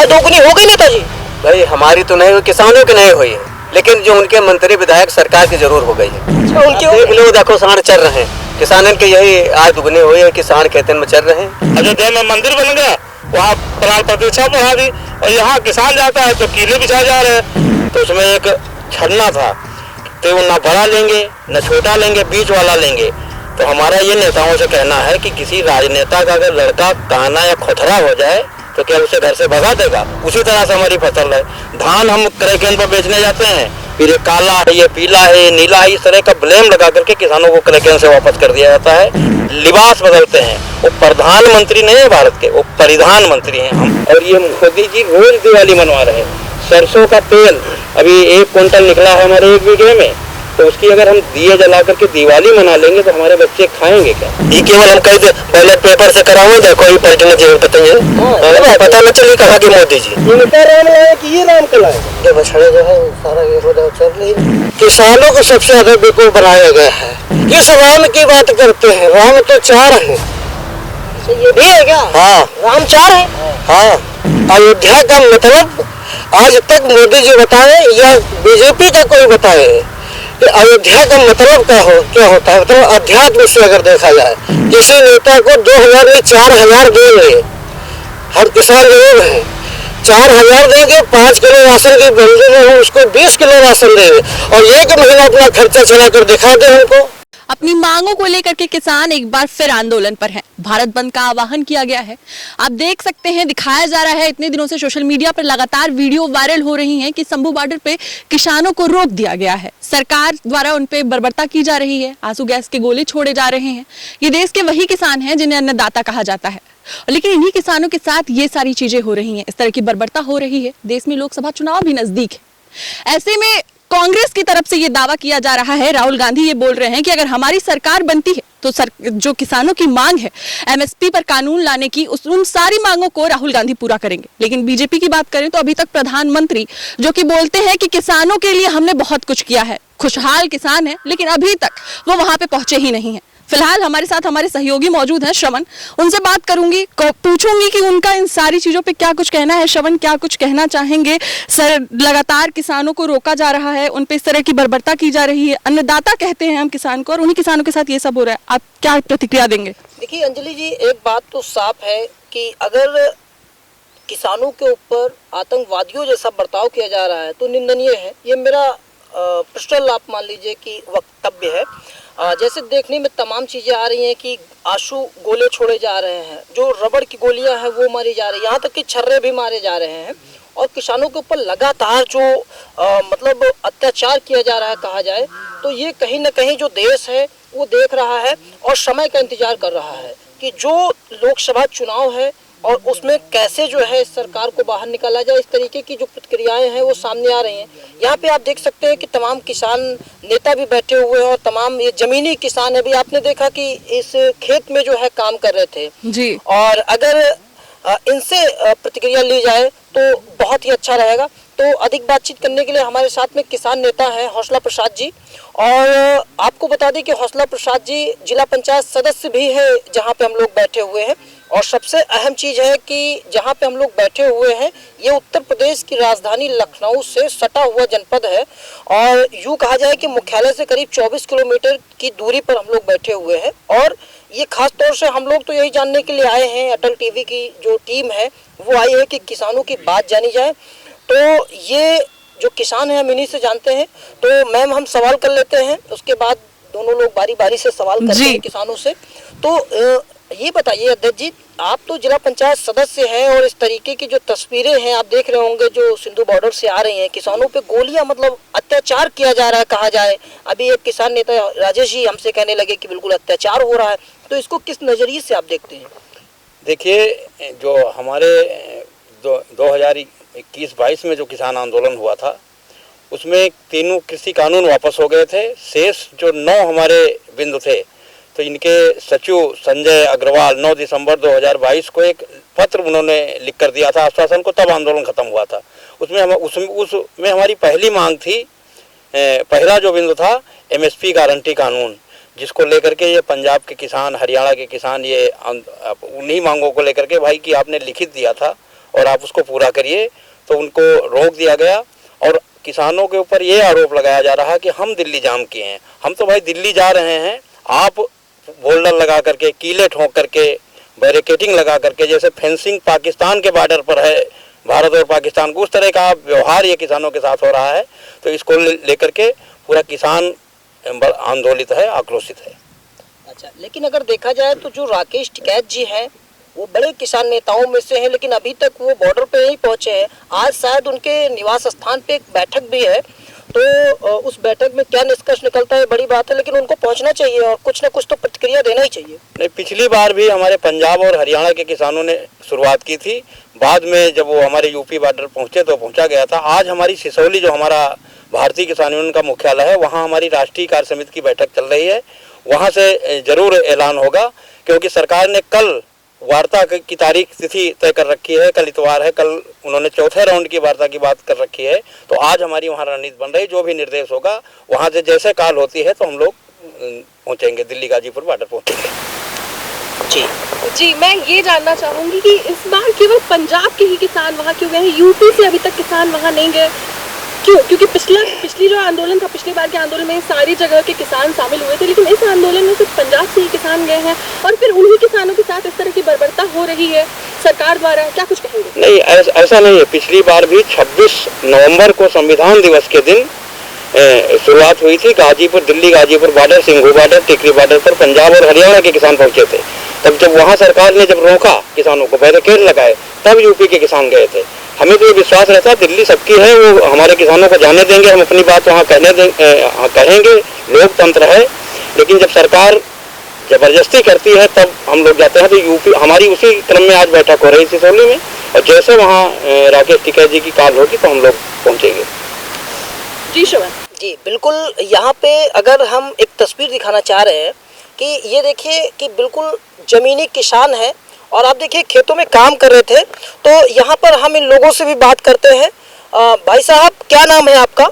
दोगुनी हो गई नेताजी? भाई हमारी तो नहीं हुई, किसानों की नहीं हुई है, लेकिन जो उनके मंत्री विधायक सरकार की जरूर हो गई है। देख लो, देखो सांड चल रहे हैं, किसानों की यही आज दुगनी हुई है कि सांड खेतन में चल रहे हैं। अयोध्या में मंदिर बन गया, वहाँ प्राण प्रतिष्ठा बढ़ा दी, और यहाँ किसान जाता है तो कीले बिछा जा रहे हैं। तो उसमें एक छलना था, तो वो न बड़ा लेंगे न छोटा लेंगे, बीच वाला लेंगे। तो हमारा ये नेताओं से कहना है कि किसी राजनेता का अगर लड़का काना या खोथरा हो जाए तो क्या उसे घर से भगा देगा? उसी तरह से हमारी फसल है, धान हम क्रय केंद्र पर बेचने जाते हैं, फिर ये काला है, ये पीला है, नीला है, इस तरह का ब्लेम लगा करके किसानों को क्रय केंद्र से वापस कर दिया जाता है। लिबास बदलते हैं, वो प्रधानमंत्री नहीं है भारत के, वो परिधान मंत्री हैं हम। और ये मोदी जी रोज दिवाली मनवा रहे हैं। सरसों का तेल अभी 1 क्विंटल निकला है हमारे 1 बीघे में, तो उसकी अगर हम दिए जला करके दिवाली मना लेंगे तो हमारे बच्चे खाएंगे क्या? ये केवल हम कहीं बैलेट पेपर से कराओ, देखो ही पलटने की जरूरत है, पता न चली कहा कि मोदी जी इनका राम लाए कि ये राम का लाए? ये बछड़े जो है सारा ये हो चल रही है। किसानों को सबसे ज्यादा बेवकूफ बनाया गया है। किस राम की बात करते हैं? राम तो 4 है। ये भी है क्या? हाँ, राम 4 है। हाँ। अयोध्या का मतलब आज तक मोदी जी बताए या बीजेपी का कोई बताए कि अयोध्या का मतलब क्या होता है? मतलब अध्यात्म से अगर देखा जाए, किसी नेता को 2000 में 4000 देंगे, हर किसान गरीब है, 4000 देंगे, 5 किलो राशन की बिल्डिंग है, उसको 20 किलो राशन देंगे और 1 महीना अपना खर्चा चला कर दिखा दे हमको। अपनी मांगों को लेकर के किसान एक बार फिर आंदोलन पर हैं। भारत बंद का आह्वान किया गया है। आप देख सकते हैं, दिखाया जा रहा है, इतने दिनों से सोशल मीडिया पर लगातार वीडियो वायरल हो रही हैं कि शंभू बॉर्डर पे किसानों को रोक दिया गया है। सरकार द्वारा उन पे बर्बरता की जा रही है, आंसू गैस के गोले छोड़े जा रहे हैं। ये देश के वही किसान हैं जिन्हें अन्नदाता कहा जाता है, लेकिन इन्हीं किसानों के साथ ये सारी चीजें हो रही हैं, इस तरह की बर्बरता हो रही है। देश में लोकसभा चुनाव भी नजदीक है। ऐसे में कांग्रेस की तरफ से ये दावा किया जा रहा है, राहुल गांधी ये बोल रहे हैं कि अगर हमारी सरकार बनती है तो जो किसानों की मांग है एमएसपी पर कानून लाने की, उन सारी मांगों को राहुल गांधी पूरा करेंगे। लेकिन बीजेपी की बात करें तो अभी तक प्रधानमंत्री जो कि बोलते हैं कि किसानों के लिए हमने बहुत कुछ किया है, खुशहाल किसान है, लेकिन अभी तक वो वहां पे पहुंचे ही नहीं है। फिलहाल हमारे साथ हमारे सहयोगी मौजूद हैं, श्रवण, उनसे बात करूंगी, पूछूंगी कि उनका इन सारी चीजों पे क्या कुछ कहना है। श्रवण, क्या कुछ कहना चाहेंगे? सर, लगातार किसानों को रोका जा रहा है, उन पे इस तरह की बर्बरता की जा रही है, अन्नदाता कहते हैं हम किसान को, और उन्हीं किसानों के साथ ये सब हो रहा है। आप क्या प्रतिक्रिया देंगे? देखिए अंजलि जी, एक बात तो साफ है कि अगर किसानों के ऊपर आतंकवादियों जैसा बर्ताव किया जा रहा है तो निंदनीय है। ये मेरा पर्सनल आप मान लीजिए कि वक्तव्य है। जैसे देखने में तमाम चीज़ें आ रही हैं कि आंसू गोले छोड़े जा रहे हैं, जो रबड़ की गोलियां हैं वो मारी जा रही है, यहाँ तक कि छर्रे भी मारे जा रहे हैं, और किसानों के ऊपर लगातार जो मतलब अत्याचार किया जा रहा है कहा जाए तो ये कहीं ना कहीं जो देश है वो देख रहा है और समय का इंतजार कर रहा है कि जो लोकसभा चुनाव है और उसमें कैसे जो है सरकार को बाहर निकाला जाए। इस तरीके की जो प्रतिक्रियाएं हैं वो सामने आ रही हैं। यहाँ पे आप देख सकते हैं कि तमाम किसान नेता भी बैठे हुए हैं और तमाम ये जमीनी किसान है भी। आपने देखा कि इस खेत में जो है काम कर रहे थे जी, और अगर इनसे प्रतिक्रिया ली जाए तो बहुत ही अच्छा रहेगा। तो अधिक बातचीत करने के लिए हमारे साथ में किसान नेता है हौसला प्रसाद जी, और आपको बता दें कि हौसला प्रसाद जी जिला पंचायत सदस्य भी है जहाँ पे हम लोग बैठे हुए हैं। और सबसे अहम चीज़ है कि जहाँ पे हम लोग बैठे हुए हैं ये उत्तर प्रदेश की राजधानी लखनऊ से सटा हुआ जनपद है, और यूँ कहा जाए कि मुख्यालय से करीब 24 किलोमीटर की दूरी पर हम लोग बैठे हुए हैं। और ये खास तौर से हम लोग तो यही जानने के लिए आए हैं, अटल टीवी की जो टीम है वो आई है कि किसानों की बात जानी जाए। तो ये जो किसान है हम इन्हीं से जानते हैं। तो मैम हम सवाल कर लेते हैं, उसके बाद दोनों लोग बारी बारी से सवाल करते हैं किसानों से। तो ये बताइए अध्यक्ष जी, आप तो जिला पंचायत सदस्य हैं और इस तरीके की जो तस्वीरें हैं आप देख रहे होंगे जो सिंधु बॉर्डर से आ रही हैं, किसानों पे गोलियां मतलब अत्याचार किया जा रहा है कहा जाए। अभी एक किसान नेता राजेश जी हमसे कहने लगे कि बिल्कुल अत्याचार हो रहा है, तो इसको किस नजरिए से आप देखते हैं? देखिए, जो हमारे 2021-22 में जो किसान आंदोलन हुआ था उसमें 3 कृषि कानून वापस हो गए थे। शेष जो 9 हमारे बिंदु थे, तो इनके सचिव संजय अग्रवाल 9 दिसंबर 2022 को एक पत्र उन्होंने लिख कर दिया था आश्वासन को, तब आंदोलन खत्म हुआ था। उसमें हमारी पहली मांग थी, पहला जो बिंदु था एमएसपी गारंटी कानून, जिसको लेकर के ये पंजाब के किसान, हरियाणा के किसान, ये उन्हीं मांगों को लेकर के भाई कि आपने लिखित दिया था और आप उसको पूरा करिए, तो उनको रोक दिया गया। और किसानों के ऊपर ये आरोप लगाया जा रहा है कि हम दिल्ली जाम किए हैं। हम तो भाई दिल्ली जा रहे हैं, आप बोल्डर लगा करके, कीले ठोक करके, बैरिकेडिंग लगा करके, जैसे फेंसिंग पाकिस्तान के बॉर्डर पर है भारत और पाकिस्तान को, उस तरह का व्यवहार ये किसानों के साथ हो रहा है। तो इसको लेकर के पूरा किसान आंदोलित है, आक्रोशित है। अच्छा, लेकिन अगर देखा जाए तो जो राकेश टिकैत जी हैं वो बड़े किसान नेताओं में से हैं, लेकिन अभी तक वो बॉर्डर पे नहीं पहुंचे हैं। आज शायद उनके निवास स्थान पे एक बैठक भी है, तो उस बैठक में क्या निष्कर्ष निकलता है बड़ी बात है, लेकिन उनको पहुंचना चाहिए और कुछ ना कुछ तो प्रतिक्रिया देना ही चाहिए। नहीं, पिछली बार भी हमारे पंजाब और हरियाणा के किसानों ने शुरुआत की थी, बाद में जब वो हमारे यूपी बॉर्डर पहुंचे तो पहुंचा गया था। आज हमारी सिसौली, जो हमारा भारतीय किसान यूनियन का मुख्यालय है, वहाँ हमारी राष्ट्रीय कार्य समिति की बैठक चल रही है। वहाँ से जरूर ऐलान होगा, क्योंकि सरकार ने कल वार्ता की तारीख तिथि तय कर रखी है। कल इतवार है, कल उन्होंने चौथे राउंड की वार्ता की बात कर रखी है। तो आज हमारी वहाँ रणनीति बन रही, जो भी निर्देश होगा वहाँ से जैसे कॉल होती है तो हम लोग पहुँचेंगे, दिल्ली गाजीपुर बॉर्डर पहुँचेंगे। जी, मैं ये जानना चाहूंगी कि इस बार केवल पंजाब के ही किसान वहाँ क्यों गए हैं, यूपी से अभी तक किसान वहाँ नहीं गए क्यों? क्योंकि पिछली जो आंदोलन था, पिछली बार के आंदोलन में सारी जगह के किसान शामिल हुए थे, लेकिन इस आंदोलन में सिर्फ पंजाब से ही किसान गए हैं और फिर उन्हीं किसानों के साथ इस तरह की बर्बरता हो रही है सरकार द्वारा। क्या कुछ कहेंगे? नहीं, ऐसा नहीं है। पिछली बार भी 26 नवंबर को संविधान दिवस के दिन शुरुआत हुई थी। गाजीपुर, दिल्ली गाजीपुर बॉर्डर, सिंघू बॉर्डर, टिकरी बॉर्डर पर पंजाब और हरियाणा के किसान पहुंचे थे। तब जब वहाँ सरकार ने जब रोका किसानों को, बैरिकेड लगाए, तब यूपी के किसान गए थे। हमें तो ये विश्वास रहता है दिल्ली सबकी है, वो हमारे किसानों को जाने देंगे, हम अपनी बात वहाँ कहेंगे, लोकतंत्र है। लेकिन जब सरकार जबरदस्ती करती है तब हम लोग जाते हैं। तो यूपी हमारी उसी क्रम में आज बैठक हो रही थी सिसौली में, और जैसे वहाँ राकेश टिकैत जी की कॉल होगी तो हम लोग पहुँचेंगे। जी श्रवण जी बिल्कुल, यहाँ पे अगर हम एक तस्वीर दिखाना चाह रहे हैं कि ये देखिए कि बिल्कुल ज़मीनी किसान है और आप देखिए खेतों में काम कर रहे थे। तो यहाँ पर हम इन लोगों से भी बात करते हैं। भाई साहब, क्या नाम है आपका?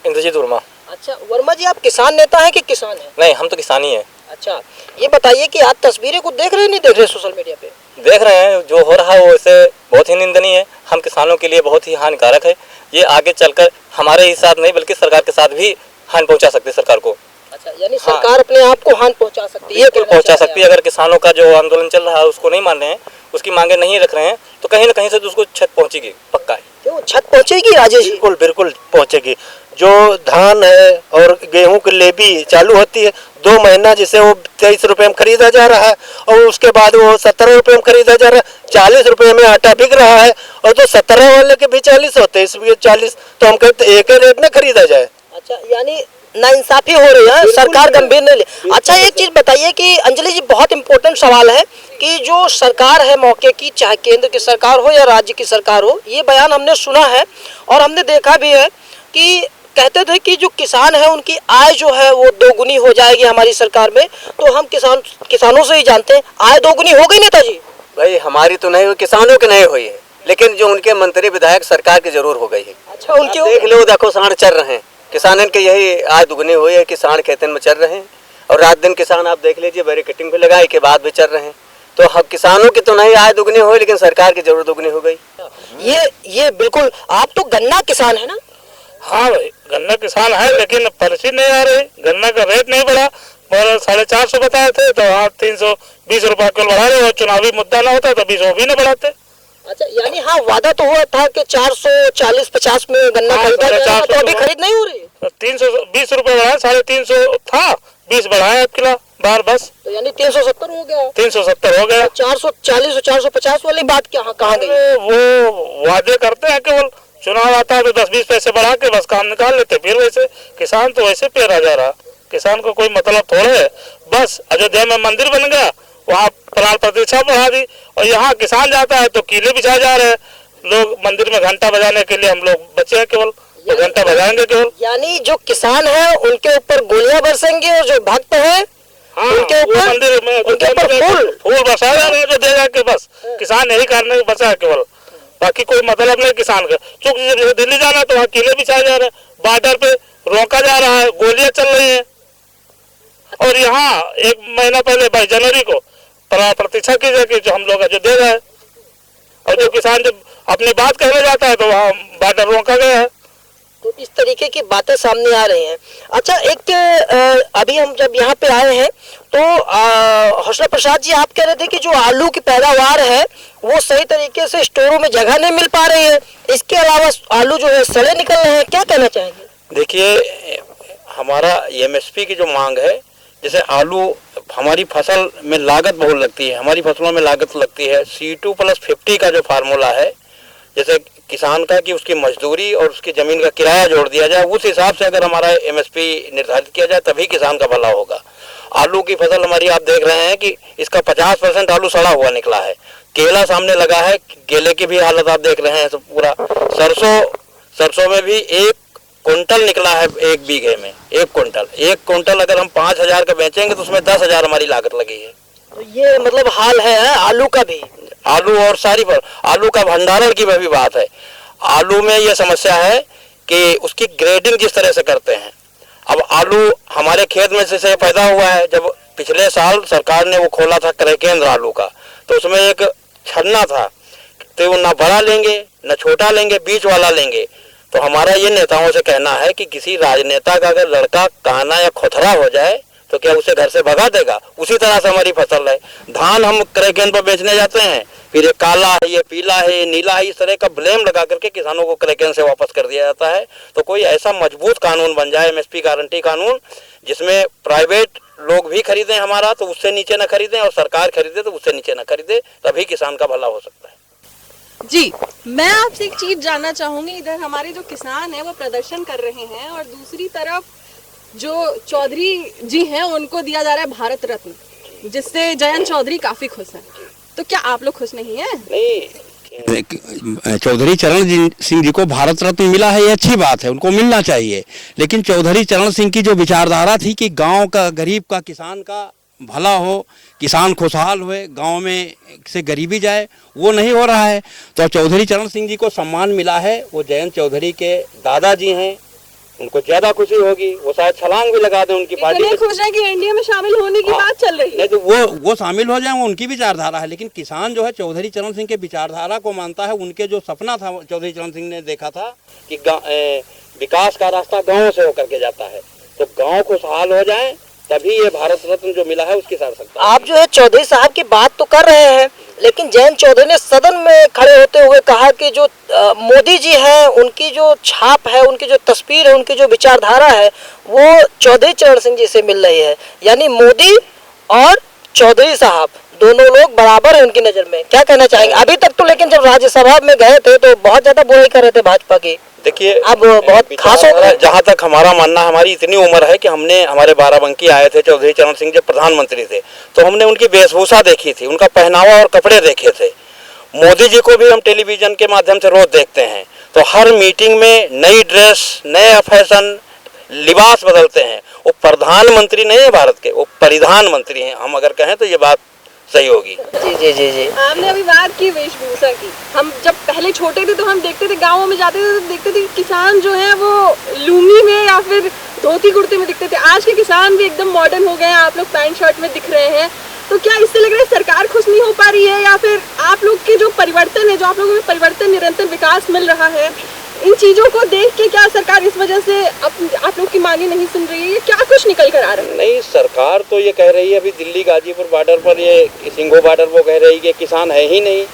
इंद्रजीत वर्मा। अच्छा वर्मा जी, आप किसान नेता हैं कि किसान हैं? नहीं, हम तो किसान ही हैं। अच्छा, ये बताइए कि आप तस्वीरें को देख रहे हैं, नहीं देख रहे सोशल मीडिया पे? देख रहे हैं, जो हो रहा है वो इसे बहुत ही निंदनीय है। हम किसानों के लिए बहुत ही हानिकारक है। ये आगे चलकर हमारे ही साथ नहीं बल्कि सरकार के साथ भी हानि पहुंचा सकती है सरकार को। अच्छा, यानी सरकार अपने आप को हानि पहुंचा सकती है? बिल्कुल पहुंचा सकती है। अगर किसानों का जो आंदोलन चल रहा है उसको नहीं मान रहे हैं, उसकी मांगे नहीं रख रहे हैं, तो कहीं ना कहीं से उसको छत पहुंचेगी, पक्का है। क्यों छत पहुंचेगी राजेश जी? बिल्कुल बिल्कुल पहुंचेगी। जो धान है और गेहूं की लेबी चालू होती है, 2 महीना जिसे वो 23 रुपए में खरीदा जा रहा है, और उसके बाद वो 17 रुपए में खरीदा जा रहा है। 40 रुपए में आटा बिक रहा है, और तो 17 वाले के भी 40 होते हैं, इसलिए 40। तो हम कहते एक ही रेट में खरीदा जाए। अच्छा, यानी नाइंसाफी हो रही है, सरकार गंभीर नहीं ले। अच्छा, एक चीज बताइए कि अंजलि जी, बहुत इंपॉर्टेंट सवाल है कि जो सरकार है मौके की, चाहे केंद्र की सरकार हो या राज्य की सरकार हो, ये बयान हमने सुना है और हमने देखा भी है कि कहते थे कि जो किसान है उनकी आय जो है वो दोगुनी हो जाएगी हमारी सरकार में। तो हम किसानों से ही जानते हैं, आय दोगुनी हो गई नेताजी? भाई हमारी तो नहीं हुई, किसानों की नहीं हुई है, लेकिन जो उनके मंत्री विधायक सरकार की जरूर हो गई है। अच्छा, उनकी आप देख लो, देखो साढ़ चल रहे हैं, किसानन के यही आय दुगनी हुई है, किसान खेतन में चल रहे हैं। और रात दिन किसान आप देख लीजिए, बैरिकेडिंग भी लगाए के बाद भी चल रहे हैं। तो हम किसानों की तो नहीं आय दुगनी हुई, लेकिन सरकार की जरूर दुगनी हो गई। ये बिल्कुल। आप तो गन्ना किसान है ना? हाँ भाई, गन्ना किसान है, लेकिन पर्ची नहीं आ रही। गन्ना का रेट नहीं बढ़ा, और 450 बताए थे, तो हाँ 320 रुपए किलो बढ़ा रहे। और चुनावी मुद्दा ना होता तो 20 वो भी नहीं बढ़ाते। अच्छा, यानी हाँ, वादा तो हुआ था कि 440-50 में गन्ना खरीदा जाएगा, तो अभी खरीद नहीं हो रही? 320 रुपए बढ़ाए, 350 था, 20 बढ़ाए अब किलो बार बस। तो यानी 370 हो गया। 370 हो गया। 440 और 450 वाली बात कहाँ गई? वो वादे करते हैं, केवल चुनाव आता है तो 10-20 पैसे बढ़ा के बस काम निकाल लेते। फिर वैसे किसान तो वैसे पेरा जा रहा, किसान को कोई मतलब थोड़ा है। बस अयोध्या में मंदिर बन गया, वहाँ प्राण प्रतिष्ठा बढ़ा दी, और यहाँ किसान जाता है तो कीले बिछाए जा रहे हैं। लोग मंदिर में घंटा बजाने के लिए हम लोग बचे हैं, केवल तो घंटा बजाएंगे केवल। यानी जो किसान है उनके ऊपर गोलियां बरसेंगे, और जो भक्त है हाँ, उनके ऊपर मंदिर में उनके ऊपर फूल बरसाया जा रहे हैं, जो देगा कि बस किसान यही करने को बचा है केवल, बाकी कोई मतलब नहीं किसान का। क्योंकि जब दिल्ली जाना है तो वहाँ कीले बिछाए जा रहे हैं, बॉर्डर पे रोका जा रहा है, गोलियां चल रही हैं। और यहाँ 1 महीना पहले 22 जनवरी को प्रतीक्षा की जाए कि जो हम लोग अयोध्या जाए। और जो किसान जब अपनी बात कहने जाता है तो वहाँ बॉर्डर रोका गया है। तो इस तरीके की बातें सामने आ रही हैं। अच्छा, एक अभी हम जब यहाँ पे आए हैं तो हौसला प्रसाद जी, आप कह रहे थे कि जो आलू की पैदावार है वो सही तरीके से स्टोरों में जगह नहीं मिल पा रही है, इसके अलावा आलू जो है सड़े निकल रहे हैं, क्या कहना चाहेंगे? देखिए, हमारा एमएसपी की जो मांग है, जैसे आलू हमारी फसल में लागत बहुत लगती है, हमारी फसलों में लागत लगती है, C2+50 का जो फार्मूला है, जैसे किसान का कि उसकी मजदूरी और उसकी ज़मीन का किराया जोड़ दिया जाए, उस हिसाब से अगर हमारा एमएसपी निर्धारित किया जाए तभी किसान का भला होगा। आलू की फसल हमारी आप देख रहे हैं कि इसका 50% आलू सड़ा हुआ निकला है। केला सामने लगा है, केले की भी हालत आप देख रहे हैं। तो पूरा सरसों में भी 1 कुंटल निकला है एक बीघे में। 1 कुंटल अगर हम 5,000 का बेचेंगे तो उसमें 10,000 हमारी लागत लगी है। तो ये मतलब हाल है आलू का भी। आलू और सारी पर आलू का भंडारण की भी बात है। आलू में ये समस्या है कि उसकी ग्रेडिंग जिस तरह से करते हैं, अब आलू हमारे खेत में से पैदा हुआ है। जब पिछले साल सरकार ने वो खोला था क्रय केंद्र आलू का, तो उसमें एक छन्ना था, तो वो ना बड़ा लेंगे ना छोटा लेंगे, बीच वाला लेंगे। तो हमारा ये नेताओं से कहना है कि किसी राजनेता का अगर लड़का काना या खोथरा हो जाए तो क्या उसे घर से भगा देगा? उसी तरह से हमारी फसल है। धान हम क्रय केंद्र पर बेचने जाते हैं, फिर ये काला है, ये पीला है, ये नीला है, इस तरह का ब्लेम लगा करके किसानों को क्रय केंद्र से वापस कर दिया जाता है। तो कोई ऐसा मजबूत कानून बन जाए, एमएसपी गारंटी कानून, जिसमें प्राइवेट लोग भी खरीदें हमारा तो उससे नीचे न खरीदें, और सरकार खरीदे तो उससे नीचे न खरीदे, तभी किसान का भला हो सकता है। जी, मैं आपसे एक चीज जानना चाहूंगी। इधर हमारे जो किसान हैं वो प्रदर्शन कर रहे हैं और दूसरी तरफ जो चौधरी जी हैं उनको दिया जा रहा है भारत रत्न, जिससे जयंत चौधरी काफी खुश हैं। तो क्या आप लोग खुश नहीं हैं? नहीं, चौधरी चरण सिंह जी को भारत रत्न मिला है, ये अच्छी बात है, उनको मिलना चाहिए। लेकिन चौधरी चरण सिंह की जो विचारधारा थी कि गांव का, गरीब का, किसान का भला हो, किसान खुशहाल हुए, गांव में से गरीबी जाए, वो नहीं हो रहा है। तो चौधरी चरण सिंह जी को सम्मान मिला है, वो जयंत चौधरी के दादाजी हैं, उनको ज्यादा खुशी होगी, वो शायद छलांग भी लगा दें उनकी पार्टी में। खुश है कि एनडीए में शामिल होने की बात चल रही है। नहीं तो वो शामिल हो जाए, वो उनकी विचारधारा है। लेकिन किसान जो है चौधरी चरण सिंह के विचारधारा को मानता है। उनके जो सपना था, चौधरी चरण सिंह ने देखा था कि विकास का रास्ता गाँव से होकर के जाता है, तो गाँव खुशहाल हो जाए तभी ये भारत रत्न जो मिला है उसकी सार्थकता। आप जो है चौधरी साहब की बात तो कर रहे हैं, लेकिन जयंत चौधरी ने सदन में खड़े होते हुए कहा कि जो मोदी जी हैं उनकी जो छाप है, उनकी जो तस्वीर है, उनकी जो विचारधारा है वो चौधरी चरण सिंह जी से मिल रही है। यानी मोदी और चौधरी साहब दोनों लोग बराबर हैं उनकी नज़र में। क्या कहना चाहेंगे? अभी तक तो लेकिन जब राज्यसभा में गए थे तो बहुत ज्यादा बुराई कर रहे थे भाजपा की। देखिए, अब बहुत खास हो गया। जहाँ तक हमारा मानना, हमारी इतनी उम्र है कि हमारे बाराबंकी आए थे चौधरी चरण सिंह जब प्रधानमंत्री थे, तो हमने उनकी वेशभूषा देखी थी, उनका पहनावा और कपड़े देखे थे। मोदी जी को भी हम टेलीविजन के माध्यम से रोज देखते हैं, तो हर मीटिंग में नई ड्रेस, नया फैशन, लिबास बदलते हैं। वो प्रधानमंत्री नहीं है भारत के, वो परिधान मंत्री हैं। हम अगर कहें तो ये बात सही होगी। जी जी जी जी। आपने अभी बात की वेशभूषा की। हम जब पहले छोटे थे तो हम देखते थे, गाँवों में जाते थे तो देखते थे किसान जो है वो लूंगी में या फिर धोती कुर्ते में दिखते थे। आज के किसान भी एकदम मॉडर्न हो गए हैं, आप लोग पैंट शर्ट में दिख रहे हैं। तो क्या इससे लग रहा है सरकार खुश नहीं हो पा रही है, या फिर आप लोग के जो परिवर्तन है, जो आप लोगों में परिवर्तन, निरंतर विकास मिल रहा है, इन चीजों को देख के क्या सरकार इस वजह से आप लोग की मांगे नहीं सुन रही है? क्या कुछ निकल कर आ रहा है? नहीं, सरकार तो ये कह रही है, अभी दिल्ली गाजीपुर बॉर्डर पर, ये सिंघो बॉर्डर, वो कह रही है कि किसान है ही नहीं,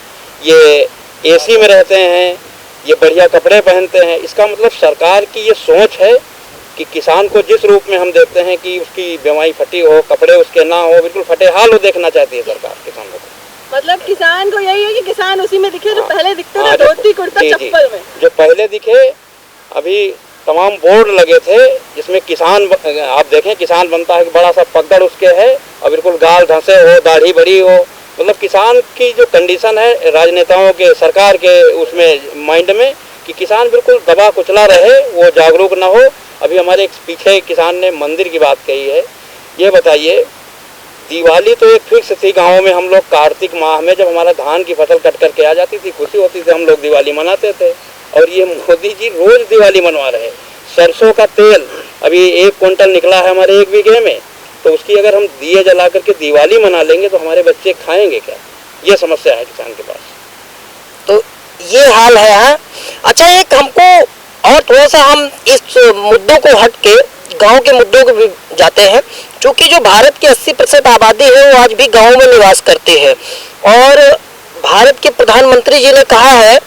ये एसी में रहते हैं, ये बढ़िया कपड़े पहनते हैं। इसका मतलब सरकार की ये सोच है कि किसान को जिस रूप में हम देखते हैं कि उसकी बीमारी फटी हो, कपड़े उसके ना हो, बिल्कुल फटे हाल हो, देखना चाहती है सरकार किसानों को। मतलब किसान को यही है कि किसान उसी में दिखे जो पहले दिखते थे, धोती कुर्ता चप्पल में। जो पहले दिखे, अभी तमाम बोर्ड लगे थे जिसमें किसान, आप देखें किसान बनता है, बड़ा सा पगड़ उसके है और बिल्कुल गाल धंसे हो, दाढ़ी बड़ी हो। मतलब किसान की जो कंडीशन है राजनेताओं के, सरकार के उसमें माइंड में कि किसान बिल्कुल दबा कुचला रहे, वो जागरूक ना हो। अभी हमारे पीछे किसान ने मंदिर की बात कही है। ये बताइए, दिवाली तो एक फिक्स थी गाँव में। हम लोग कार्तिक माह में जब हमारा धान की फसल कट करके आ जाती थी, खुशी होती थी, हम लोग दिवाली मनाते थे। और ये मोदी जी रोज दिवाली मनवा रहे हैं। सरसों का तेल अभी 1 कुंटल निकला है हमारे 1 बीघे में, तो उसकी अगर हम दिए जला करके दिवाली मना लेंगे तो हमारे बच्चे खाएंगे क्या? ये समस्या है किसान के पास। तो ये हाल है। हाँ, अच्छा, एक हमको और थोड़ा सा हम इस मुद्दों को हट के गांव के मुद्दों को भी जाते हैं, क्योंकि जो भारत की 80% आबादी है वो आज भी गांव में निवास करती है। और भारत के प्रधानमंत्री जी ने कहा है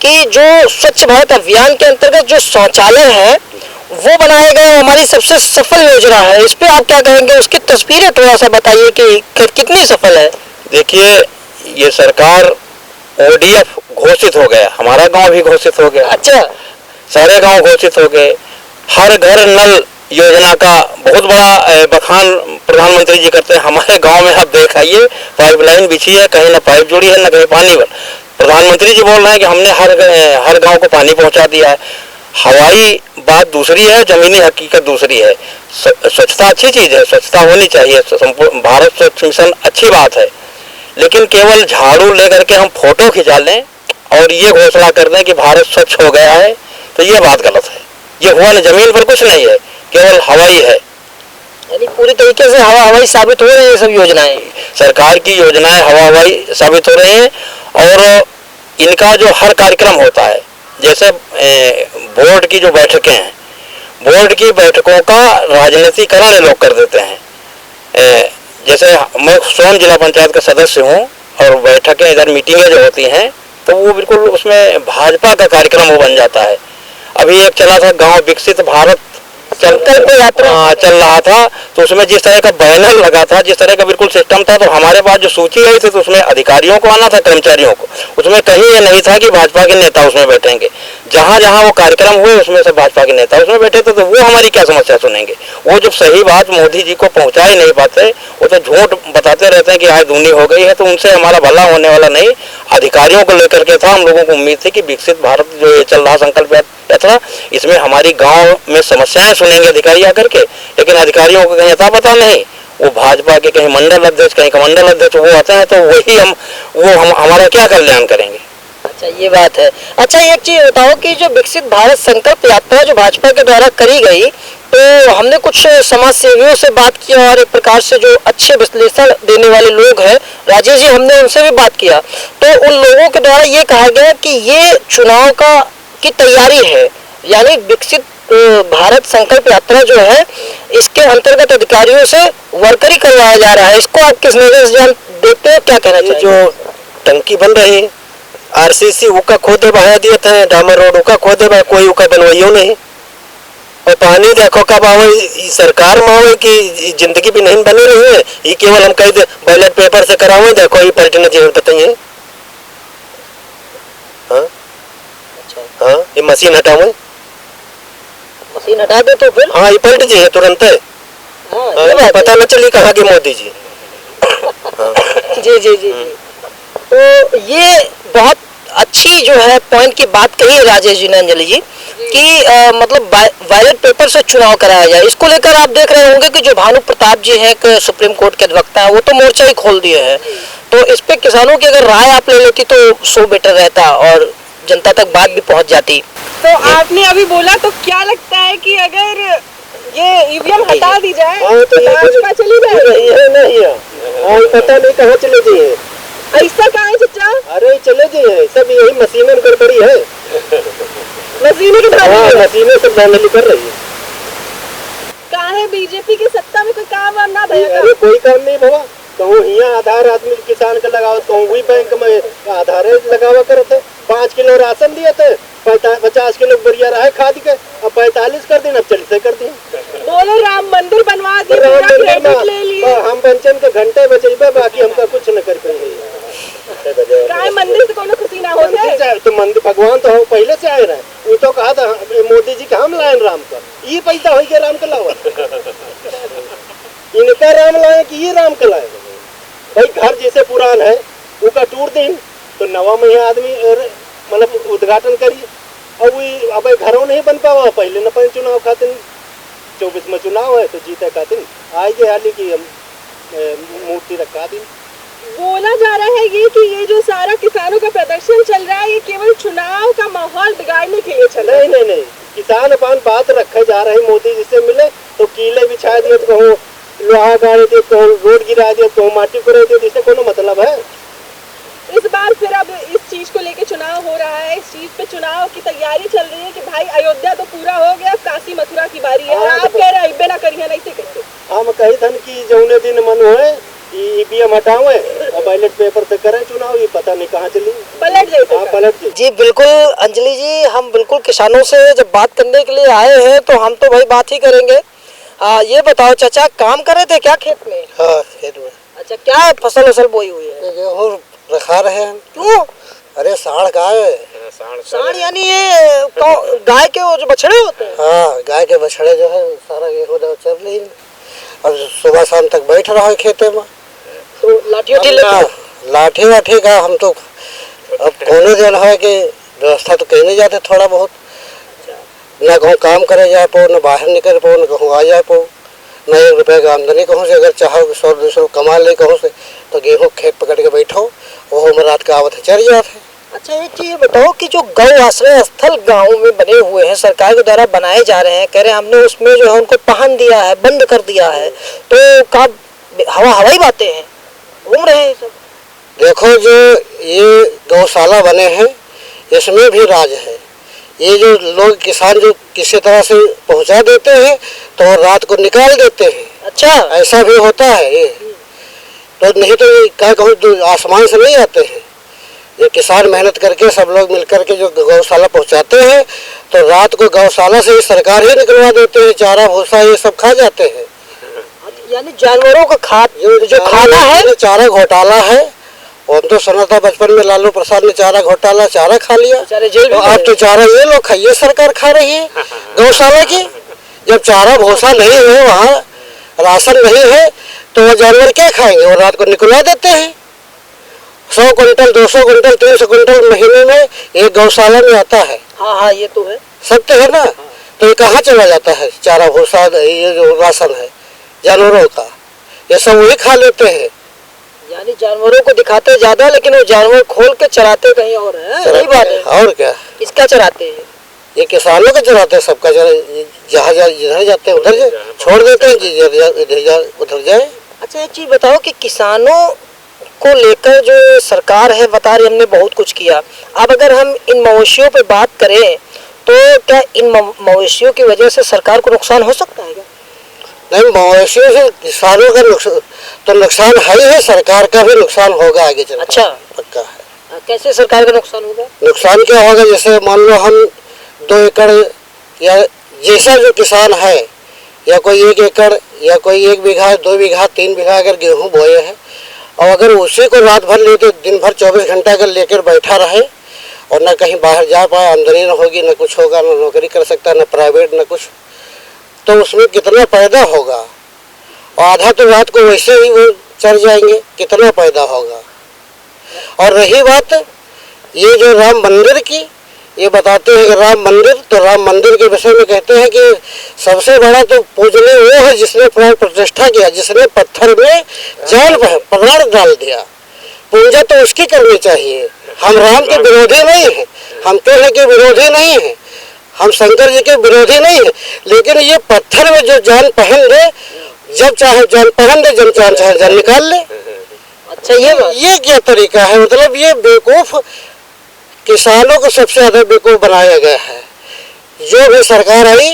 कि जो स्वच्छ भारत अभियान के अंतर्गत जो शौचालय है वो बनाया गया हमारी सबसे सफल योजना है। इस पे आप क्या कहेंगे, उसकी तस्वीरें थोड़ा सा बताइए कि कितनी सफल है। देखिए, ये सरकार ODF घोषित हो गया, हमारा गांव भी घोषित हो गया, अच्छा, सारे गांव घोषित हो गए। हर घर नल योजना का बहुत बड़ा बखान प्रधानमंत्री जी करते हैं। हमारे गांव में आप देखाइए, पाइपलाइन बिछी है, कहीं ना पाइप जुड़ी है, ना कहीं पानी। प्रधानमंत्री जी बोल रहे हैं कि हमने हर गांव को पानी पहुंचा दिया है। हवाई बात दूसरी है, जमीनी हकीकत दूसरी है। स्वच्छता अच्छी चीज है, स्वच्छता होनी चाहिए, भारत स्वच्छ मिशन अच्छी बात है, लेकिन केवल झाड़ू लेकर के हम फोटो खिंचा लें और ये घोषणा कर दें कि भारत स्वच्छ हो गया है, तो ये बात गलत है। ये हुआ ना, जमीन पर कुछ नहीं है, केवल हवाई है। यानी पूरी तरीके से हवाई साबित हो रही है सब योजनाएं, सरकार की योजनाएं हवाई साबित हो रही हैं। और इनका जो हर कार्यक्रम होता है, जैसे बोर्ड की जो बैठकें हैं, बोर्ड की बैठकों का राजनीतिकरण लोग कर देते हैं। जैसे मैं स्वयं जिला पंचायत का सदस्य हूँ और बैठकें इधर मीटिंगें जो होती हैं तो वो बिल्कुल उसमें भाजपा का कार्यक्रम वो बन जाता है। अभी एक चला था गांव विकसित भारत संकल्प यात्रा चल रहा था, तो उसमें जिस तरह का बैनर लगा था, जिस तरह का बिल्कुल सिस्टम था, तो हमारे पास जो सूची आई थी तो उसमें अधिकारियों को आना था, कर्मचारियों को। उसमें कहीं ये नहीं था कि भाजपा के नेता उसमें बैठेंगे। जहां जहां वो कार्यक्रम हुए उसमें से भाजपा के नेता उसमें बैठे थे, तो वो हमारी क्या समस्या सुनेंगे। वो जब सही बात मोदी जी को पहुंचा ही नहीं पाते, वो तो झूठ बताते रहते हैं कि आय दूनी हो गई है, तो उनसे हमारा भला होने वाला नहीं। अधिकारियों को लेकर के था, हम लोगों को उम्मीद थी कि विकसित भारत जो ये चल रहा संकल्प यात्रा, इसमें हमारी गांव में समस्याएं सुनेंगे अधिकारी आकर के, लेकिन अधिकारियों को कहीं अता पता नहीं। वो भाजपा के कहीं मंडल अध्यक्ष, कहीं कमंडल अध्यक्ष वो आते हैं, तो वही हम हमारा क्या कल्याण करेंगे। अच्छा, ये बात है। अच्छा, एक चीज बताओ कि जो विकसित भारत संकल्प यात्रा जो भाजपा के द्वारा करी गई, तो हमने कुछ समाज सेवियों से बात की और एक प्रकार से जो अच्छे विश्लेषण देने वाले लोग हैं, राजेश जी, हमने उनसे भी बात किया, तो उन लोगों के द्वारा ये कहा गया कि ये चुनाव की तैयारी है, यानी विकसित भारत संकल्प यात्रा जो है इसके अंतर्गत अधिकारियों से वर्करी करवाया जा रहा है। इसको आप किस नजर से देखते हैं, क्या कहना चाहिए? जो टंकी बन रही है RCC उका खोदे बहा दिए थे, डामर रोड उका खोदे बहा, कोई उका बनवाइयो नहीं। और पानी देखो कब आवे, सरकार में आवे कि जिंदगी भी नहीं बनी रही है। ये केवल हम कह दे बैलेट पेपर से करावे, देखो ये पलटने की जरूरत नहीं है। हाँ, ये मशीन हटावे, मशीन हटा दे तो फिर हाँ ये पलट जी है तुरंत है। हाँ, ये बात पता न चली कहाँ की मोदी जी। जी जी जी जी। तो ये बहुत अच्छी जो है पॉइंट की बात कही है राजेश जी ने, अंजलि जी, कि मतलब बैलेट पेपर से चुनाव कराया जाए। इसको लेकर आप देख रहे होंगे कि जो भानु प्रताप जी हैं, सुप्रीम कोर्ट के अधिवक्ता है, वो तो मोर्चा ही खोल दिए हैं। तो इस पे किसानों की अगर राय आप ले लेती तो सो बेटर रहता और जनता तक बात भी पहुंच जाती। तो आपने अभी बोला, तो क्या लगता है कि अगर ये EVM हटा दी जाए तो भाजपा चली जाएगी? नहीं है, पता नहीं कहाँ चले गए। ऐसा कहाँ है चचा? अरे चले गए, सब यही मशीनें गड़बड़ी है। मशीनें की धांधली है। मशीनें सब धांधली कर रही है। कहाँ है बीजेपी की सत्ता में कोई काम वाम ना भैया? अरे कोई काम नहीं बाबा, कहूँ यहाँ आधार आदमी किसान का लगाओ, कहूँ वही बैंक में आधार लगावा करते। 5 किलो राशन दिए थे, 50 किलो बढ़िया रहा खाद के, अब 45 कर दिन, अब 40 कर दिन। बोले राम मंदिर बनवा दिए, पूरा क्रेडिट ले लिए। हम पंचन के घंटे बचेबे, बाकी हमका कुछ न कर पाएंगे। काय मंदिर से कोनो खुशी ना होते? तो मंदिर भगवान तो हम पहले से आए रहे, वो तो कहा था मोदी जी के हम लाए राम का, ये पैसा हो गया राम का लावा। इनका राम लाए कि ये राम का लाए? भाई घर जैसे पुरान है उसका टूट दिन तो नवा में आदमी मतलब उद्घाटन करी, और वही अब घरों नहीं बन पावा। पहले न पहले चुनाव खातिर 24 में चुनाव है तो जीते खातिर आएंगे हाली की हम मूर्ति रखा दिन। बोला जा रहा है ये कि ये जो सारा किसानों का प्रदर्शन चल रहा है ये केवल चुनाव का माहौल बिगाड़ने के लिए चल रहा है। नहीं, किसान अपन बात रखे जा रहे, मोदी जी से मिले तो कीले बिछा दिए, तो कहूँ लोहा गाड़ दिए, कहूँ रोड गिरा दिए, कहूँ माटी गिरा दिए, इससे कोनो मतलब है? इस बार फिर अब इस चीज को लेके चुनाव हो रहा है, इस चीज पे चुनाव की तैयारी चल रही है कि भाई अयोध्या तो पूरा हो गया, काशी मथुरा की बारी है। आप कह रहे हैं ना करिए नहीं कैसे हम कही थन कि जौने दिन मन होए ईवीएम हटावे और बैलेट पेपर से करें चुनाव, ये पता नहीं कहाँ चली पलट जाए। हाँ पलट जी। जी बिल्कुल अंजलि जी, हम बिल्कुल किसानों से जब बात करने के लिए आए हैं तो हम तो भाई बात ही करेंगे। ये बताओ चाचा, काम कर रहे थे क्या खेत में? हाँ खेत में। अच्छा, क्या फसल वसल बोई हुई है? गेहूँ रखा रहे हैं। क्यों? अरे साढ़ गाय। साढ़ यानी ये गाय के वो जो बछड़े होते हैं? हाँ गाय के बछड़े जो है सारा गेहूँ चल रही है और सुबह शाम तक बैठ रहा है खेते में। तो लाठी उठी लेके? लाठी वाठी का हम तो अब कोने दिन है कि व्यवस्था तो कहीं नहीं जाते, थोड़ा बहुत न कहूँ काम करे जाए पो, न बाहर निकल पो, न कहूँ आ जाए पो, न 1 रुपये का आमदनी कहूँ से अगर चाहो 100-200 कमा ले कहूँ से तो गेहूँ खेत पकड़ के बैठो, वो में रात का आवत चढ़ जाते। अच्छा एक चीज बताओ कि जो गौ आश्रय स्थल गाँव में बने हुए हैं, सरकार के द्वारा बनाए जा रहे हैं, कह रहे हैं हमने उसमें जो है उनको पहन दिया है, बंद कर दिया है, तो का हवाई बातें हैं, घूम रहे हैं सब। देखो जो ये गौशाला बने हैं इसमें भी राज है। ये जो लोग किसान जो किसी तरह से पहुंचा देते हैं तो रात को निकाल देते हैं। अच्छा, ऐसा भी होता है ये तो नहीं तो ये क्या कहूँ आसमान से नहीं आते हैं, ये किसान मेहनत करके सब लोग मिलकर के जो गौशाला पहुंचाते हैं तो रात को गौशाला से सरकार ही निकलवा देते हैं, चारा भूसा ये सब खा जाते हैं। यानी जानवरों का जो खाना है चारा घोटाला है। हम तो सुना था बचपन में लालू प्रसाद ने चारा घोटाला, चारा खा लिया, तो आप तो चारा ये लोग खाइए सरकार खा रही है गौशाला की। जब चारा भूसा नहीं है, वहाँ राशन नहीं है तो वो जानवर क्या खाएंगे, वो रात को निकलवा देते हैं। 100 क्विंटल 200 क्विंटल 300 क्विंटल महीने में एक गौशाला में आता है। हाँ हाँ ये तो है, सत्य है ना। तो ये कहाँ चला जाता है चारा भूसा, ये जो राशन है जानवरों का, ये सब वही खा लेते हैं। यानी जानवरों को दिखाते ज्यादा लेकिन वो जानवर खोल के चराते कहीं और है। सही बात है। और क्या, इसका चराते हैं ये किसानों का चराते हैं, सबका जहाँ जिधर जाते हैं उधर छोड़ देते हैं, इधर उधर जाए। अच्छा एक चीज बताओ कि किसानों को लेकर जो सरकार है बता रही हमने बहुत कुछ किया, अब अगर हम इन मवेशियों पे बात करें तो क्या इन मवेशियों की वजह से सरकार को नुकसान हो सकता है क्या? नहीं, मवेशियों से किसानों का नुकसान है ही है, सरकार का भी नुकसान होगा आगे चलकर। अच्छा, पक्का है। कैसे सरकार का नुकसान होगा? नुकसान क्या होगा, जैसे मान लो हम 2 एकड़ या जैसा जो किसान है या कोई 1 एकड़ या कोई 1 बीघा 2 बीघा 3 बीघा अगर गेहूं बोए है और अगर उसी को रात भर लेके दिन भर 24 घंटा अगर लेकर बैठा रहे और न कहीं बाहर जा पाए, आमदनी न होगी, न कुछ होगा, न नौकरी कर सकता, न प्राइवेट न कुछ, तो उसमें कितना पैदा होगा। और आधा तो रात को वैसे ही वो चढ़ जाएंगे, कितना पैदा होगा। और रही बात ये जो राम मंदिर की, ये बताते हैं कि राम मंदिर, तो राम मंदिर के विषय में कहते हैं कि सबसे बड़ा तो पूजनीय वो है जिसने प्राण प्रतिष्ठा किया, जिसने पत्थर में जान प्राण डाल दिया। पूजा तो उसकी करनी चाहिए। हम राम के विरोधी नहीं हैं, हम कृष्ण के विरोधी नहीं हैं, हम शंकर जी के विरोधी नहीं है, लेकिन ये पत्थर में जो जान पहन दे, जब चाहे जान पहन दे, जब चाहे जान निकाल ले। अच्छा ये क्या तरीका है? मतलब ये बेवकूफ किसानों को सबसे ज्यादा बेवकूफ बनाया गया है। जो भी सरकार आई,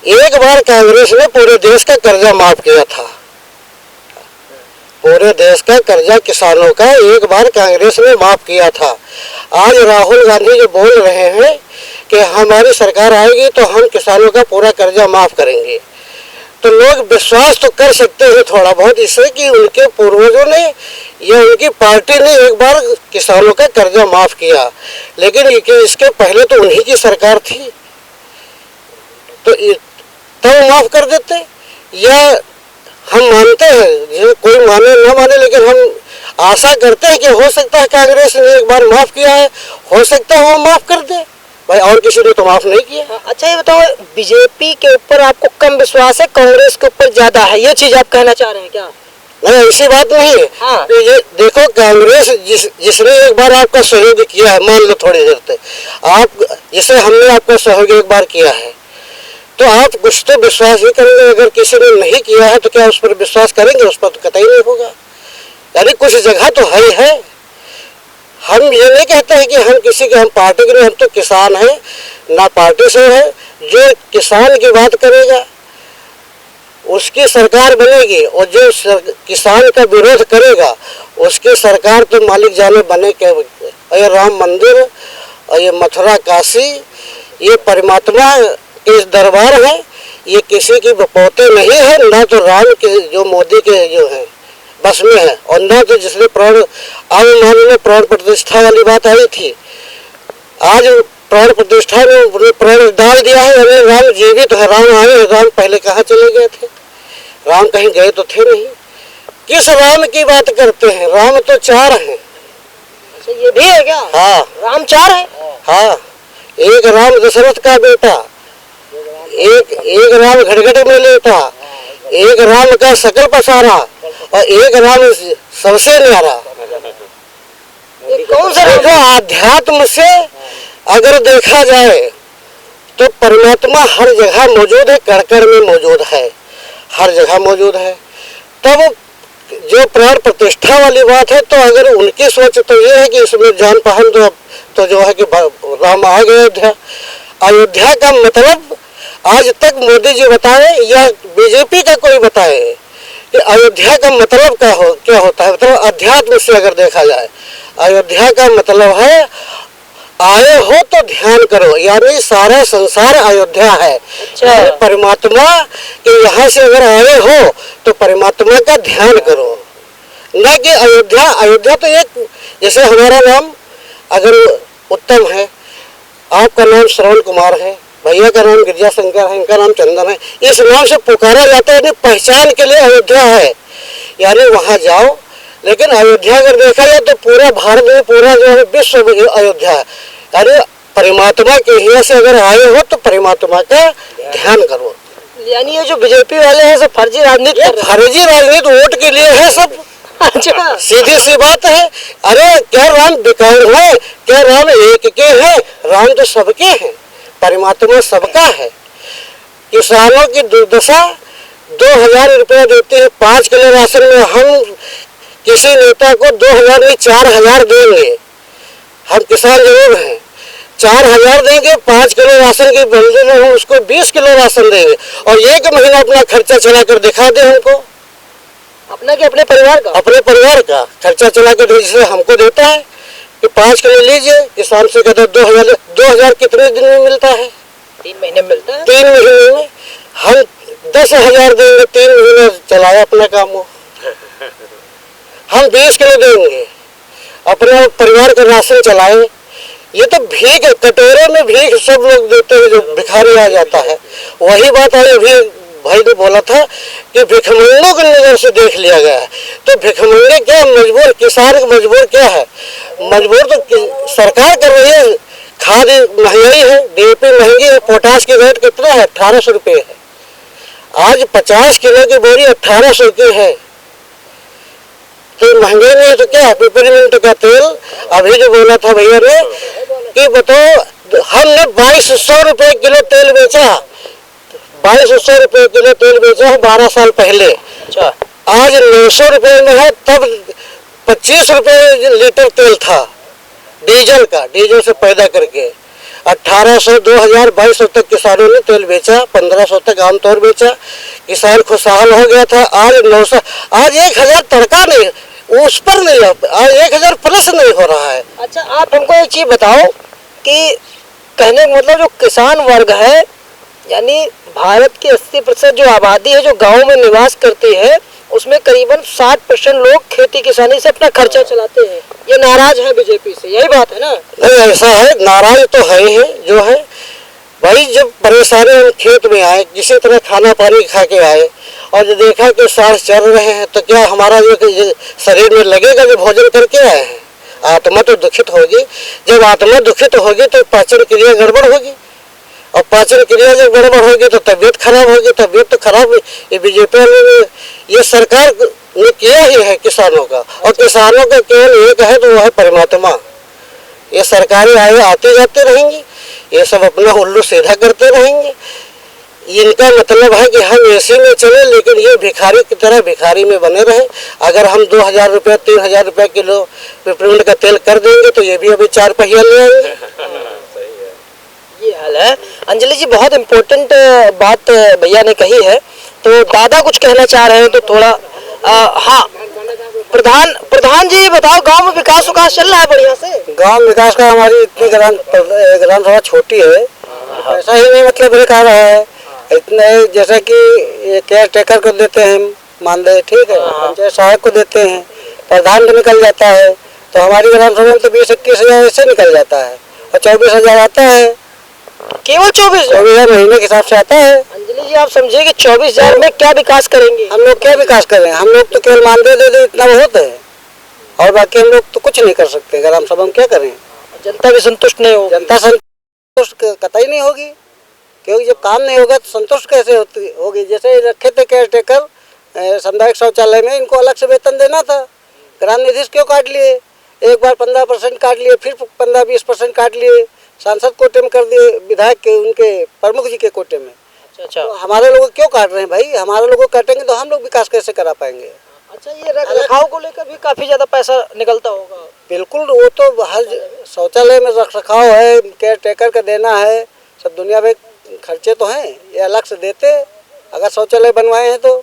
एक बार कांग्रेस ने पूरे देश का कर्जा माफ किया था, पूरे देश का कर्जा किसानों का एक बार कांग्रेस ने माफ किया था। आज राहुल गांधी जो बोल रहे हैं कि हमारी सरकार आएगी तो हम किसानों का पूरा कर्जा माफ करेंगे, तो लोग विश्वास तो कर सकते हैं थोड़ा बहुत, इससे कि उनके पूर्वजों ने या उनकी पार्टी ने एक बार किसानों का कर्जा माफ किया, लेकिन इसके पहले तो उन्हीं की सरकार थी, तो तब माफ कर देते। या हम मानते हैं, कोई माने ना माने, लेकिन हम आशा करते हैं कि हो सकता है कांग्रेस ने एक बार माफ किया है, हो सकता है वो माफ कर दे भाई, और किसी ने तो माफ नहीं किया। अच्छा ये बताओ, बीजेपी के ऊपर आपको कम विश्वास है, कांग्रेस के ऊपर ज्यादा है, ये चीज आप कहना चाह रहे हैं क्या? नहीं, ऐसी बात नहीं है। हाँ। ये देखो, कांग्रेस जिसने एक बार आपका सहयोग किया है, मान लो थोड़ी देर तक आप, जैसे हमने आपका सहयोग एक बार किया है, तो आप कुछ तो विश्वास ही करेंगे। अगर किसी ने नहीं किया है तो क्या उस पर विश्वास करेंगे? उस पर तो कतई नहीं होगा। यानी कुछ जगह तो है ही है, हम ये नहीं कहते हैं कि हम किसी के हम पार्टी के नहीं, हम तो किसान हैं, ना पार्टी से है। जो किसान की बात करेगा उसकी सरकार बनेगी, और जो किसान का विरोध करेगा उसकी सरकार तो मालिक जाने बने के। ये राम मंदिर और ये मथुरा काशी ये परमात्मा के दरबार है, ये किसी की बपौते नहीं है, ना तो राम के जो मोदी के जो है बस में है, और ना तो जिसने प्राण में प्राण प्रतिष्ठा वाली बात आई थी, आज प्राण प्रतिष्ठा में प्राण डाल दिया है। अरे राम जीवित है, राम आए, राम पहले कहाँ चले गए थे? राम कहीं गए तो थे नहीं। किस राम की बात करते हैं? राम तो 4 हैं। अच्छा, ये भी है क्या? हाँ, राम 4 है। हाँ, एक राम दशरथ का बेटा, एक राम घटघट में लेटा, एक राम का सकल पसारा, और एक राम सबसे न्यारा। ये कौन सा देखो, आध्यात्म से अगर देखा जाए तो परमात्मा हर जगह मौजूद है, कण-कण में मौजूद है, हर जगह मौजूद है। तब जो प्राण प्रतिष्ठा वाली बात है, तो अगर उनकी सोच तो ये है कि इसमें जान पहन दो, तो जो है कि राम आ गए अयोध्या। अयोध्या का मतलब आज तक मोदी जी बताए या बीजेपी का कोई बताए कि अयोध्या का मतलब क्या होता है? मतलब अध्यात्म से अगर देखा जाए, अयोध्या का मतलब है आए हो तो ध्यान करो, यानी सारा संसार अयोध्या है। अच्छा। परमात्मा के यहाँ से अगर आए हो तो परमात्मा का ध्यान करो, न कि अयोध्या तो एक, जैसे हमारा नाम अगर उत्तम है, आपका नाम श्रवण कुमार है, भैया का नाम गिरजा शंकर है, इनका नाम चंदन है, इस नाम से पुकारा जाता है, पहचान के लिए अयोध्या है, यानी वहाँ जाओ। लेकिन अयोध्या अगर देखा जाए तो पूरा भारत में, पूरा जो है विश्व अयोध्या है। अरे परमात्मा के यहाँ से अगर आए हो तो परमात्मा का ध्यान करो। यानी ये जो बीजेपी वाले हैं सब फर्जी राजनीति कर रहे हैं। फर्जी राजनीति वोट के लिए है सब। अच्छा, सीधी सी बात है। अरे क्या राम बिकाऊ है? क्या राम एक के हैं? राम तो सबके हैं, परमात्मा सबका है। किसानों की दुर्दशा, 2000 रुपया देते हैं 5 किलो राशन में, हम किसी नेता को 2000 नहीं 4000 देंगे। हम किसान जरूर हैं, 4000 देंगे, 5 किलो राशन के बदले में हम उसको 20 किलो राशन देंगे, और 1 महीना अपना खर्चा चला कर दिखा दे हमको, अपना कि अपने परिवार का? अपने परिवार का खर्चा चला कर जैसे हमको देता है कि 5 किलो लीजिए, किसान से कहता है 2000 कितने दिन में मिलता है? 3 महीने में मिलता है। 3 महीने में हम 10,000 देंगे, 3 महीने चलाया अपना काम हो। हम 20 किलो देंगे, अपने परिवार का राशन चलाए। ये तो भीख, कटोरे में भीख सब लोग देते हैं, जो भिखारी आ जाता है। वही बात है, अभी भाई ने बोला था कि भिखमंगों की नजर से देख लिया गया है। तो भिखमंगे क्या मजबूर, किसान मजबूर क्या है? मजबूर तो सरकार कर रही है। खाद महंगाई है, DAP महंगी है, पोटाश की रेट कितना है? 1800 रुपये है। आज 50 किलो की बोरी 1800 की है, तो महंगे नहीं है तो क्या? पिपरमिंट का तेल अभी जो बोला था भैया ने कि बताओ, हमने 2200 रुपये किलो तेल बेचा, 2200 रुपये किलो तेल बेचा है 12 साल पहले। अच्छा, आज 900 रुपये में है, तब 25 रुपये लीटर तेल था डीजल का, डीजल से पैदा करके 1800, 2000, 2200 तक किसानों ने तेल बेचा, 1500 तक आमतौर बेचा, किसान खुशहाल हो गया था। आज 900, आज 1000 तड़का नहीं, उस पर नहीं, आज 1000 प्लस नहीं हो रहा है। अच्छा, आप हमको एक चीज बताओ कि कहने का मतलब जो किसान वर्ग है, यानी भारत की 80% जो आबादी है जो गाँव में निवास करती है, उसमें करीबन 60% लोग खेती किसानी से अपना खर्चा चलाते हैं। ये नाराज है बीजेपी से, यही बात है ना? नहीं, ऐसा है, नाराज तो है ही है। जो है भाई, जब परेशानी हम खेत में आए, किसी तरह खाना पानी खा के आए, और जो देखा कि सांस चल रहे हैं, तो क्या हमारा जो शरीर में लगेगा जो भोजन करके आए हैं? आत्मा तो दुखित होगी। जब आत्मा दुखित होगी तो पाचन क्रिया गड़बड़ होगी, और पाचन क्रिया जब गड़बड़ होगी तो तबीयत खराब होगी। तबीयत तो खराब, ये बीजेपी ने, ये सरकार ने किया ही है किसानों का, और किसानों का केवल एक है, तो वो है परमात्मा। ये सरकारें आती जाती रहेंगी, ये सब अपना उल्लू सीधा करते रहेंगे। इनका मतलब है कि हम एसी में चले, लेकिन ये भिखारी की तरह भिखारी में बने रहे। अगर हम 2000 रुपये 3000 रुपये किलो पेट्रोल का तेल कर देंगे तो ये भी अभी 4 पहिया ले आएंगे। ये हाल है। अंजलि जी, बहुत इम्पोर्टेंट बात भैया ने कही है, तो दादा कुछ कहना चाह रहे हैं तो थोड़ा हाँ प्रधान जी बताओ, गांव में विकास चल रहा है बढ़िया से? गांव विकास का हमारी इतनी ग्राम सभा छोटी है, ऐसा ही नहीं मतलब ब्रेक आ रहा है इतने, जैसे कि केयर टेकर को देते हैं मानदेय, ठीक है, पंचायत सहायक को देते हैं, प्रधान को निकल जाता है, तो हमारी ग्राम सभा में तो 20-21 हजार ऐसे निकल जाता है और 24,000 आता है, केवल 24,000 महीने के हिसाब से आता है। अंजलि जी, आप समझिए कि 24,000 में क्या विकास करेंगे? हम लोग क्या विकास करें? हम लोग तो केवल मानदेय दे दे इतना बहुत है, और बाकी हम लोग तो कुछ नहीं कर सकते। ग्राम सभा में क्या करें? जनता भी संतुष्ट नहीं होगी। जनता संतुष्ट कतई नहीं होगी, क्योंकि जब काम नहीं होगा तो संतुष्ट कैसे होगी? जैसे रखे थे केयर टेकर सामुदायिक शौचालय में, इनको अलग से वेतन देना था, ग्राम निधि से क्यों काट लिए? एक बार 15% काट लिए, फिर 15-20% काट लिए, सांसद कोटे में कर दिए, विधायक के उनके प्रमुख जी के कोटे में। अच्छा, तो हमारे लोग क्यों काट रहे हैं भाई? हमारे लोगों को काटेंगे तो हम लोग विकास कैसे करा पाएंगे? अच्छा, ये रखरखाव को लेकर भी काफी ज्यादा पैसा निकलता होगा। बिल्कुल, वो तो हर शौचालय में रखरखाव है, केयर टेकर का देना है, सब दुनिया में खर्चे तो हैं, ये अलग से देते अगर शौचालय बनवाए हैं तो।